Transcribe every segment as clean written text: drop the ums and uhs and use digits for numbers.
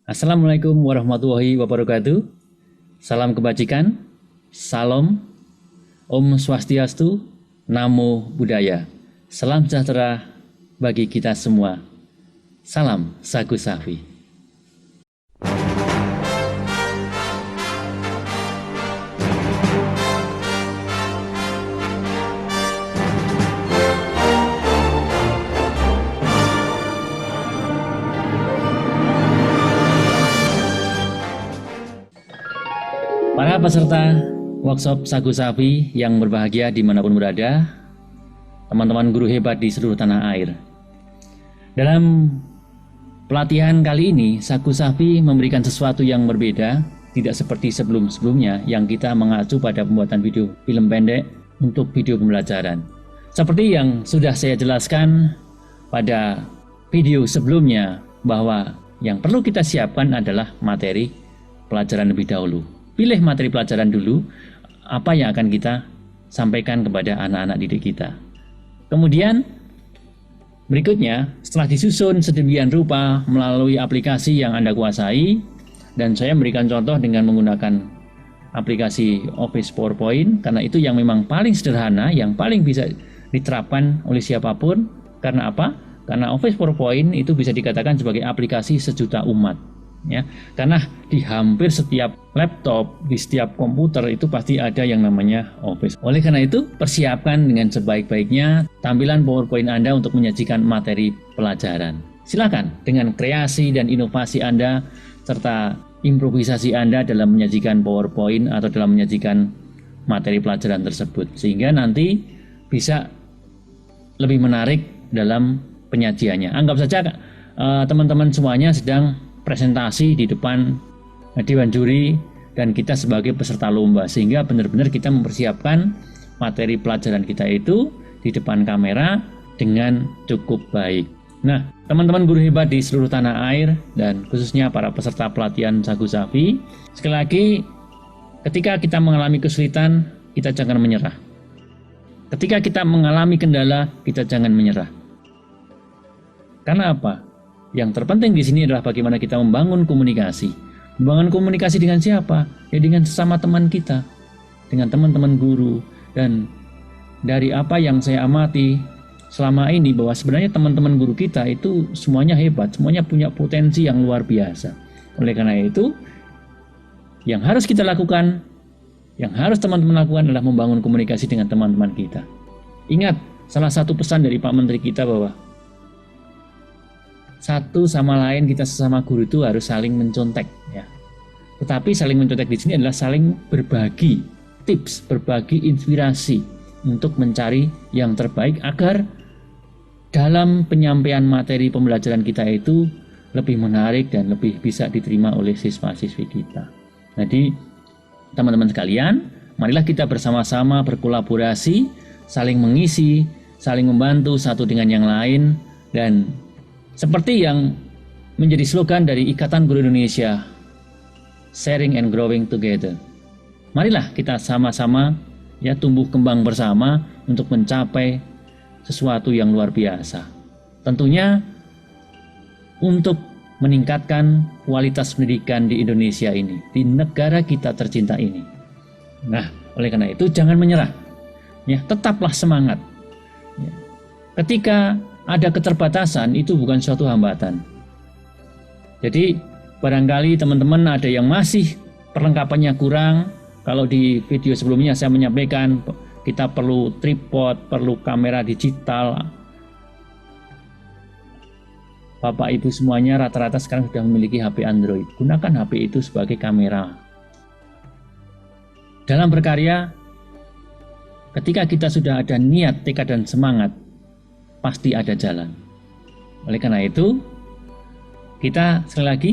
Assalamualaikum warahmatullahi wabarakatuh. Salam kebajikan, salam, Om Swastiastu, Namo Buddhaya. Salam sejahtera bagi kita semua. Salam Sagu Safi. Para peserta workshop Sagu Safi yang berbahagia dimanapun berada, teman-teman guru hebat di seluruh tanah air. Dalam pelatihan kali ini, Sagu Safi memberikan sesuatu yang berbeda, tidak seperti sebelum-sebelumnya yang kita mengacu pada pembuatan video film pendek untuk video pembelajaran. Seperti yang sudah saya jelaskan pada video sebelumnya, bahwa yang perlu kita siapkan adalah materi pelajaran lebih dahulu. Pilih materi pelajaran dulu, apa yang akan kita sampaikan kepada anak-anak didik kita. Kemudian berikutnya, setelah disusun sedemikian rupa melalui aplikasi yang Anda kuasai, dan saya memberikan contoh dengan menggunakan aplikasi Office PowerPoint, karena itu yang memang paling sederhana, yang paling bisa diterapkan oleh siapapun. Karena apa? Karena Office PowerPoint itu bisa dikatakan sebagai aplikasi sejuta umat. Ya, karena di hampir setiap laptop, di setiap komputer itu pasti ada yang namanya Office. Oleh karena itu, persiapkan dengan sebaik-baiknya tampilan PowerPoint Anda untuk menyajikan materi pelajaran. Silakan dengan kreasi dan inovasi Anda serta improvisasi Anda dalam menyajikan PowerPoint atau dalam menyajikan materi pelajaran tersebut, sehingga nanti bisa lebih menarik dalam penyajiannya. Anggap saja teman-teman semuanya sedang presentasi di depan dewan juri dan kita sebagai peserta lomba, sehingga benar-benar kita mempersiapkan materi pelajaran kita itu di depan kamera dengan cukup baik. Nah, teman-teman guru hebat di seluruh tanah air dan khususnya para peserta pelatihan Sagu Safi, sekali lagi, ketika kita mengalami kesulitan, kita jangan menyerah. Ketika kita mengalami kendala, kita jangan menyerah. Karena apa? Yang terpenting di sini adalah bagaimana kita membangun komunikasi. Membangun komunikasi dengan siapa? Ya dengan sesama teman kita, dengan teman-teman guru. Dan dari apa yang saya amati selama ini, bahwa sebenarnya teman-teman guru kita itu semuanya hebat, semuanya punya potensi yang luar biasa. Oleh karena itu, yang harus kita lakukan, yang harus teman-teman lakukan adalah membangun komunikasi dengan teman-teman kita. Ingat, salah satu pesan dari Pak Menteri kita bahwa satu sama lain, kita sesama guru itu harus saling mencontek, ya. Tetapi saling mencontek di sini adalah saling berbagi tips, berbagi inspirasi untuk mencari yang terbaik agar dalam penyampaian materi pembelajaran kita itu lebih menarik dan lebih bisa diterima oleh siswa-siswi kita. Jadi teman-teman sekalian, marilah kita bersama-sama berkolaborasi, saling mengisi, saling membantu satu dengan yang lain, dan seperti yang menjadi slogan dari Ikatan Guru Indonesia, sharing and growing together. Marilah kita sama-sama ya tumbuh kembang bersama untuk mencapai sesuatu yang luar biasa. Tentunya untuk meningkatkan kualitas pendidikan di Indonesia ini, di negara kita tercinta ini. Nah, oleh karena itu jangan menyerah. Ya, tetaplah semangat. Ya. Ketika ada keterbatasan, itu bukan suatu hambatan. Jadi barangkali teman-teman ada yang masih perlengkapannya kurang. Kalau di video sebelumnya saya menyampaikan kita perlu tripod, perlu kamera digital. Bapak Ibu semuanya rata-rata sekarang sudah memiliki HP Android. Gunakan HP itu sebagai kamera. Dalam berkarya, ketika kita sudah ada niat, tekad, dan semangat, pasti ada jalan. Oleh karena itu, kita sekali lagi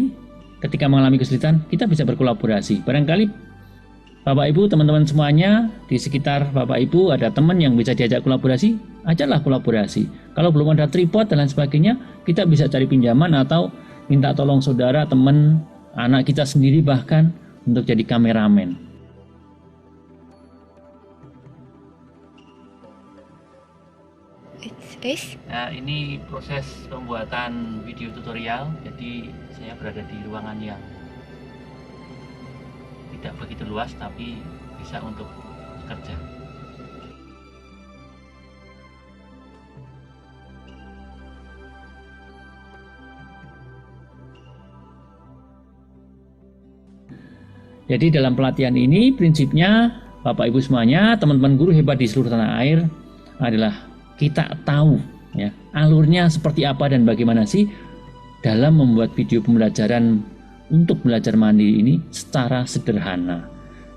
ketika mengalami kesulitan, kita bisa berkolaborasi. Barangkali Bapak Ibu, teman-teman semuanya di sekitar Bapak Ibu ada teman yang bisa diajak kolaborasi, ajaklah kolaborasi. Kalau belum ada tripod dan lain sebagainya, kita bisa cari pinjaman atau minta tolong saudara, teman, anak kita sendiri bahkan untuk jadi kameramen. It's Terus? Nah, ini proses pembuatan video tutorial. Jadi saya berada di ruangan yang tidak begitu luas, tapi bisa untuk kerja. Jadi dalam pelatihan ini prinsipnya Bapak Ibu semuanya, teman-teman guru hebat di seluruh tanah air adalah kita tahu ya alurnya seperti apa dan bagaimana sih dalam membuat video pembelajaran untuk belajar mandiri ini secara sederhana.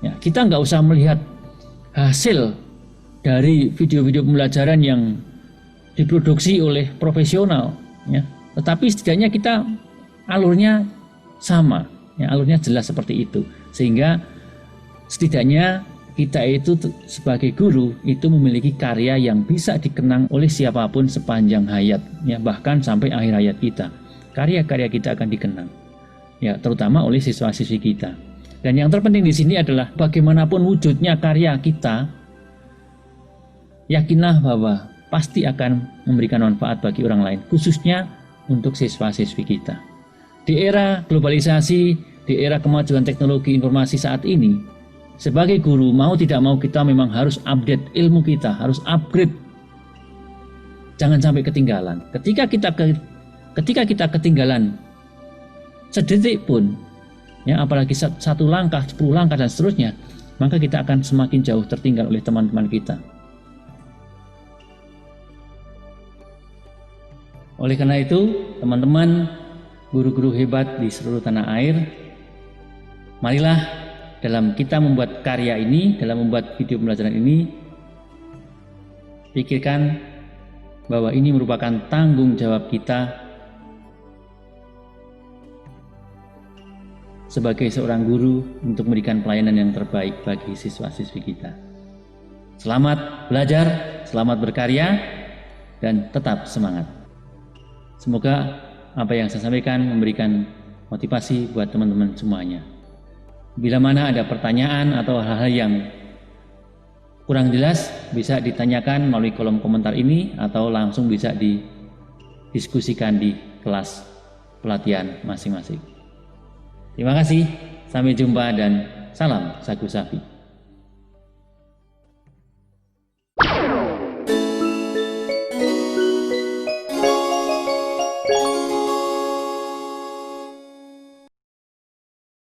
Ya, kita nggak usah melihat hasil dari video-video pembelajaran yang diproduksi oleh profesional, ya, tetapi setidaknya kita alurnya sama, ya, alurnya jelas seperti itu, sehingga setidaknya kita itu sebagai guru itu memiliki karya yang bisa dikenang oleh siapapun sepanjang hayat, ya, bahkan sampai akhir hayat kita. Karya-karya kita akan dikenang, ya, terutama oleh siswa-siswi kita. Dan yang terpenting di sini adalah bagaimanapun wujudnya karya kita, yakinlah bahwa pasti akan memberikan manfaat bagi orang lain, khususnya untuk siswa-siswi kita. Di era globalisasi, di era kemajuan teknologi informasi saat ini, sebagai guru, mau tidak mau kita memang harus update ilmu kita, harus upgrade. Jangan sampai ketinggalan. Ketika kita ketinggalan sedetik pun, ya, apalagi 1 langkah, 10 langkah dan seterusnya, maka kita akan semakin jauh tertinggal oleh teman-teman kita. Oleh karena itu, teman-teman guru-guru hebat di seluruh tanah air, marilah dalam kita membuat karya ini, dalam membuat video pembelajaran ini, pikirkan bahwa ini merupakan tanggung jawab kita sebagai seorang guru untuk memberikan pelayanan yang terbaik bagi siswa-siswi kita. Selamat belajar, selamat berkarya, dan tetap semangat. Semoga apa yang saya sampaikan memberikan motivasi buat teman-teman semuanya. Bila mana ada pertanyaan atau hal-hal yang kurang jelas, bisa ditanyakan melalui kolom komentar ini atau langsung bisa didiskusikan di kelas pelatihan masing-masing. Terima kasih, sampai jumpa dan salam Sagu Sapi.